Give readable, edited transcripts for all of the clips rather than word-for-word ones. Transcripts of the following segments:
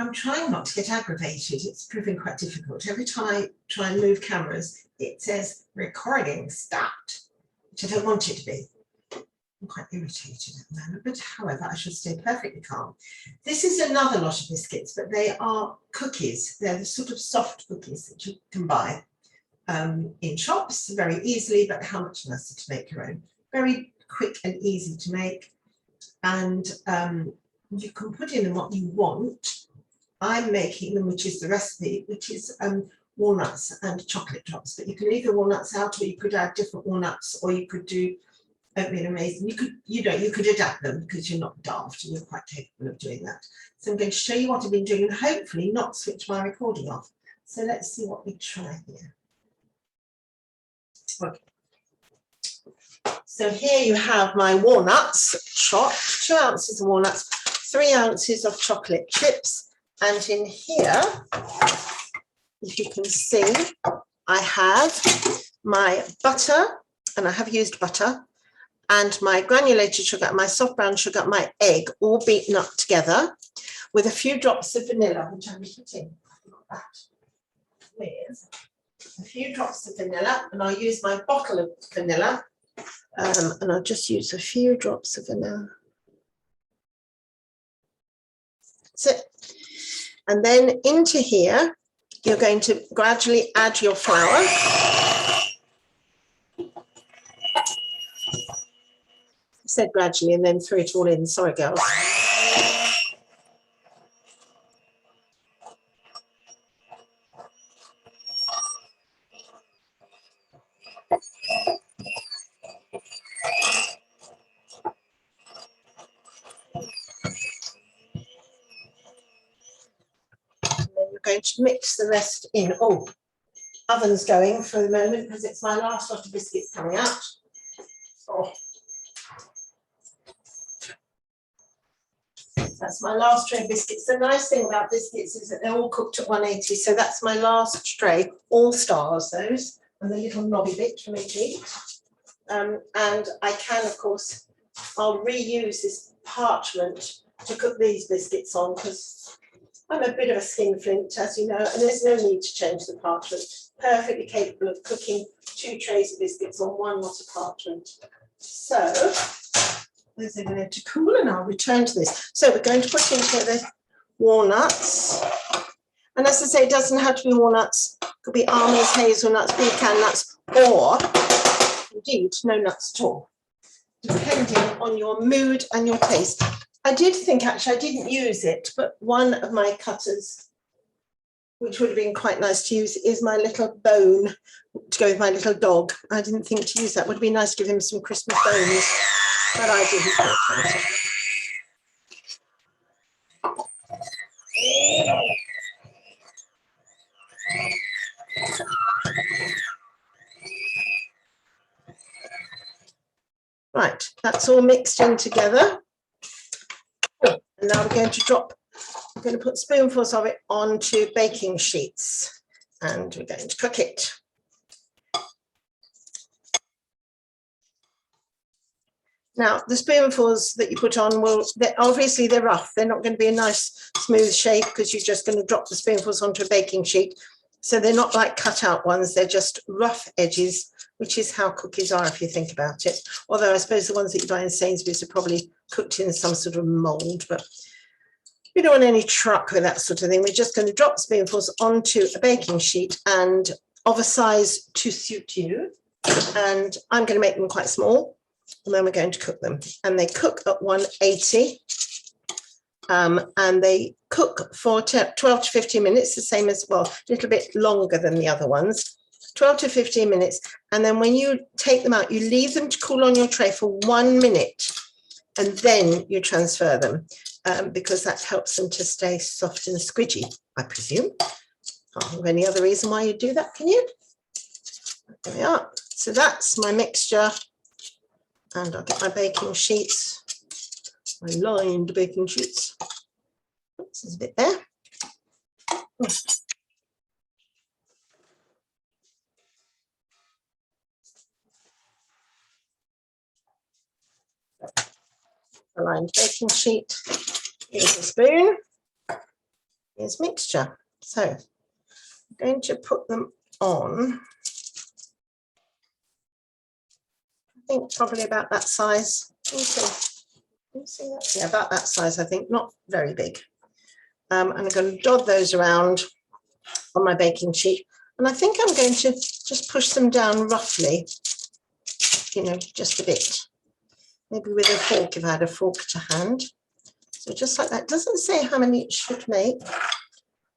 I'm trying not to get aggravated. It's proving quite difficult. Every time I try and move cameras, it says recording stopped, which I don't want it to be. I'm quite irritated at the moment, but however, I should stay perfectly calm. This is another lot of biscuits, but they are cookies. They're the sort of soft cookies that you can buy in shops very easily, but how much nicer to make your own. Very quick and easy to make, and you can put in what you want. I'm making them, which is the recipe, which is walnuts and chocolate drops, but you can leave the walnuts out, or you could add different walnuts, or you could do oatmeal and raisin. You could adapt them because you're not daft and you're quite capable of doing that. So I'm going to show you what I've been doing and hopefully not switch my recording off. So let's see what we try here. Okay. So here you have my walnuts chopped, 2 ounces of walnuts, 3 ounces of chocolate chips, and in here, if you can see, I have my butter, and I have used butter, and my granulated sugar, my soft brown sugar, my egg, all beaten up together with a few drops of vanilla, which I'm putting with a few drops of vanilla, and I'll use my bottle of vanilla, and I'll just use a few drops of vanilla. That's it. And then into here, you're going to gradually add your flour. I said gradually and then threw it all in. Sorry, girls. And then you're going to mix the rest in. Oh, oven's going for the moment because it's my last lot of biscuits coming out. Oh. That's my last tray of biscuits. The nice thing about biscuits is that they're all cooked at 180. So that's my last tray, all stars, those, and the little knobby bit for me to eat. And I can, of course, I'll reuse this parchment to cook these biscuits on because I'm a bit of a skinflint, as you know, and there's no need to change the parchment. Perfectly capable of cooking 2 trays of biscuits on 1 lot of parchment. So those are going to cool, and I'll return to this. So we're going to put into the walnuts. And as I say, it doesn't have to be walnuts. It could be almonds, hazelnuts, pecan nuts, or indeed no nuts at all, depending on your mood and your taste. I did think, actually, I didn't use it, but one of my cutters, which would have been quite nice to use, is my little bone to go with my little dog. I didn't think to use that. Would be nice to give him some Christmas bones. But I didn't. Right, that's all mixed in together. And now we're going to put spoonfuls of it onto baking sheets, and we're going to cook it. Now, the spoonfuls that you put on obviously they're rough. They're not going to be a nice smooth shape because you're just going to drop the spoonfuls onto a baking sheet. So they're not like cut out ones. They're just rough edges, which is how cookies are if you think about it. Although I suppose the ones that you buy in Sainsbury's are probably cooked in some sort of mold, but we don't want any truck with that sort of thing. We're just going to drop spoonfuls onto a baking sheet and of a size to suit you. And I'm going to make them quite small. And then we're going to cook them, and they cook at 180, and they cook for 12 to 15 minutes, the same as, well, a little bit longer than the other ones, 12 to 15 minutes. And then when you take them out, you leave them to cool on your tray for 1 minute, and then you transfer them because that helps them to stay soft and squidgy, I presume. Can't think of any other reason why you do that, can you? There we are. So that's my mixture. And I'll get my baking sheets, my lined baking sheets. Oops, there's a bit there. A lined baking sheet. Here's a spoon. is mixture. So I'm going to put them on, I think probably about that size. Can you see that? Yeah, about that size, I think, not very big. And I'm going to dot those around on my baking sheet. And I think I'm going to just push them down roughly, you know, just a bit. Maybe with a fork if I had a fork to hand. So just like that. It doesn't say how many it should make,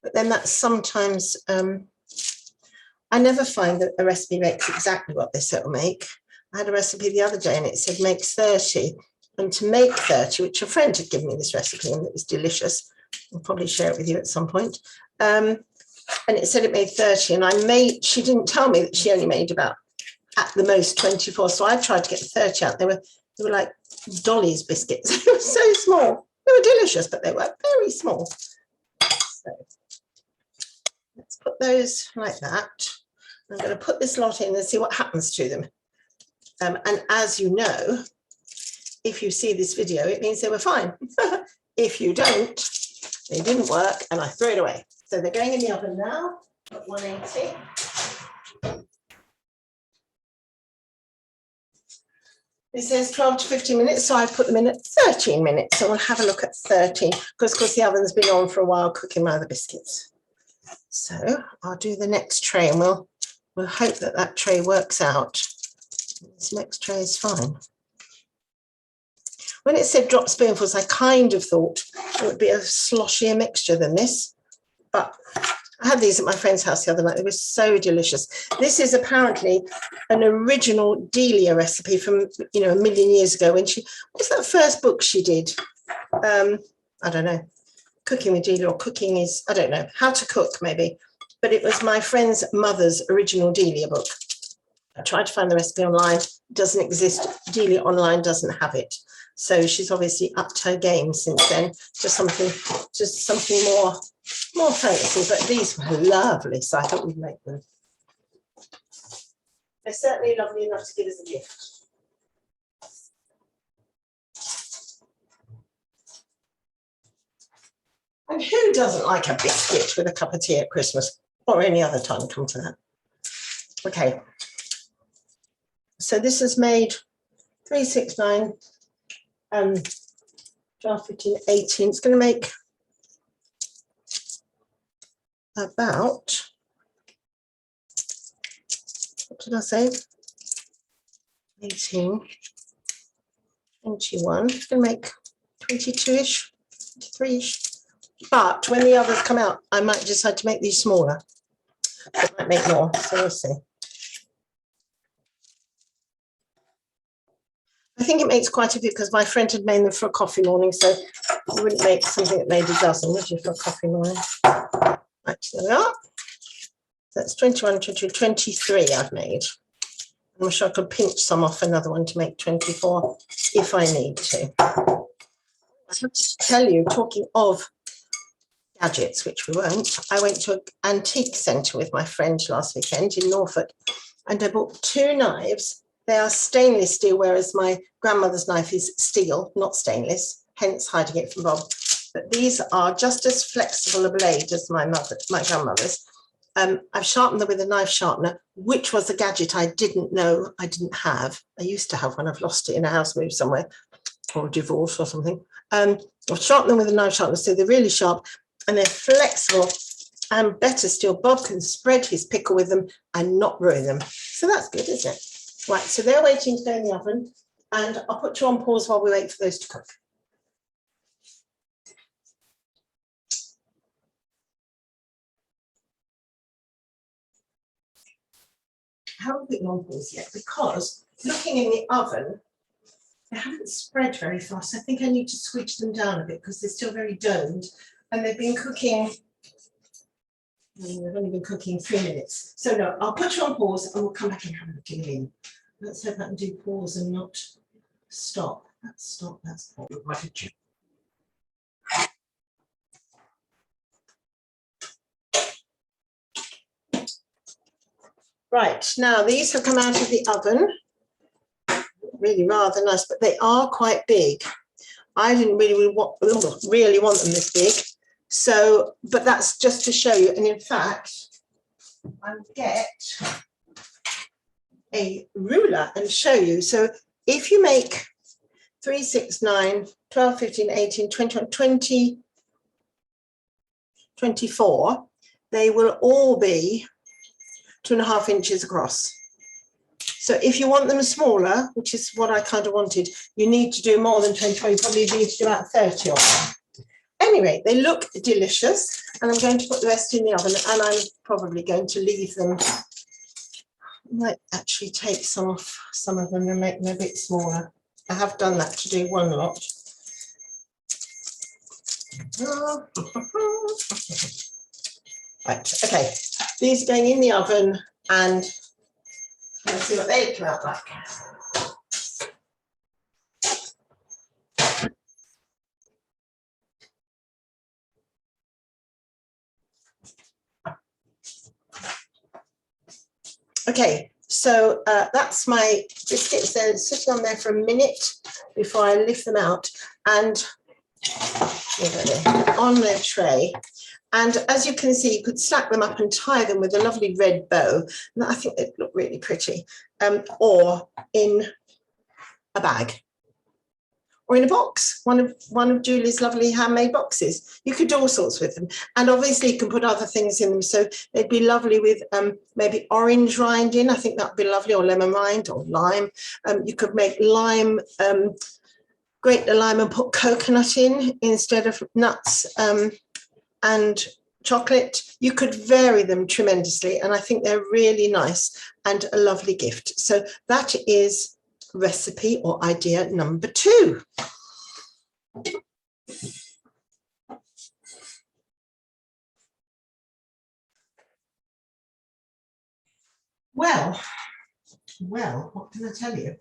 but then that's sometimes, I never find that a recipe makes exactly what they say it'll make. I had a recipe the other day and it said make 30. And to make 30, which a friend had given me this recipe and it was delicious. I'll probably share it with you at some point. And it said it made 30 and she didn't tell me that she only made about at the most 24. So I tried to get 30 out. They were like Dolly's biscuits. They were so small. They were delicious, but they were very small. So let's put those like that. I'm going to put this lot in and see what happens to them. And as you know, if you see this video, it means they were fine. If you don't, they didn't work and I threw it away. So they're going in the oven now at 180. It says 12 to 15 minutes, so I put them in at 13 minutes. So we'll have a look at 13, because of course the oven's been on for a while cooking my other biscuits. So I'll do the next tray and we'll hope that that tray works out. This next tray is fine. When it said drop spoonfuls, I kind of thought it would be a sloshier mixture than this, but I had these at my friend's house the other night. They were so delicious. This is apparently an original Delia recipe from, you know, a million years ago when what's that first book she did? I don't know, Cooking with Delia or Cooking is, I don't know, How to Cook maybe. But it was my friend's mother's original Delia book. I tried to find the recipe online. It doesn't exist. Delia online doesn't have it. So she's obviously upped her game since then. Just something more fancy, but these were lovely, so I thought we'd make them. They're certainly lovely enough to give as a gift. And who doesn't like a biscuit with a cup of tea at Christmas or any other time? Come to that. Okay. So this is made 369, 12, 15, 18. It's going to make about, what did I say? 18, 21. It's going to make 22-ish, 23-ish. But when the others come out, I might decide to make these smaller. It might make more, so we'll see. I think it makes quite a few because my friend had made them for a coffee morning, so you wouldn't make something that made a dozen, would you, for a coffee morning? Right, there we are. That's 21, 22, 23 I've made. I'm sure I could pinch some off another one to make 24 if I need to. I have to tell you, talking of gadgets, which we won't, I went to an antique centre with my friend last weekend in Norfolk and I bought 2 knives. They are stainless steel, whereas my grandmother's knife is steel, not stainless, hence hiding it from Bob. But these are just as flexible a blade as my grandmother's. I've sharpened them with a knife sharpener, which was a gadget I didn't know I didn't have. I used to have one. I've lost it in a house move somewhere or a divorce or something. I've sharpened them with a knife sharpener, so they're really sharp and they're flexible. And better still, Bob can spread his pickle with them and not ruin them. So that's good, isn't it? Right, so they're waiting to go in the oven and I'll put you on pause while we wait for those to cook. I haven't put you on pause yet because looking in the oven, they haven't spread very fast. I think I need to switch them down a bit because they're still very domed and they've been cooking. They've only been cooking 3 minutes. So no, I'll put you on pause and we'll come back and have a look in a minute. Let's hope I can do pause and not stop. That's stop, that's pause. Right, now these have come out of the oven. Really rather nice, but they are quite big. I didn't really want them this big. So, but that's just to show you. And in fact, I'll get a ruler and show you. So if you make 3, 6, 9, 12, 15, 18, 21, 20, 24, they will all be 2.5 inches across. So if you want them smaller, which is what I kind of wanted, you need to do more than 24. You probably need to do about 30 of them. Anyway, they look delicious, and I'm going to put the rest in the oven, and I'm probably going to leave them. I might actually take some of them and make them a bit smaller. I have done that to do one lot. Right, okay, these are going in the oven, and let's see what they come out like. Okay, so that's my biscuits. They're sitting on there for a minute before I lift them out, and on their tray. And as you can see, you could stack them up and tie them with a lovely red bow. And I think they'd look really pretty, or in a bag, or in a box, one of Julie's lovely handmade boxes. You could do all sorts with them. And obviously you can put other things in them. So they'd be lovely with maybe orange rind in. I think that'd be lovely, or lemon rind, or lime. You could make lime, grate the lime and put coconut in instead of nuts and chocolate. You could vary them tremendously. And I think they're really nice and a lovely gift. So that is recipe or idea number 2. Well, what can I tell you?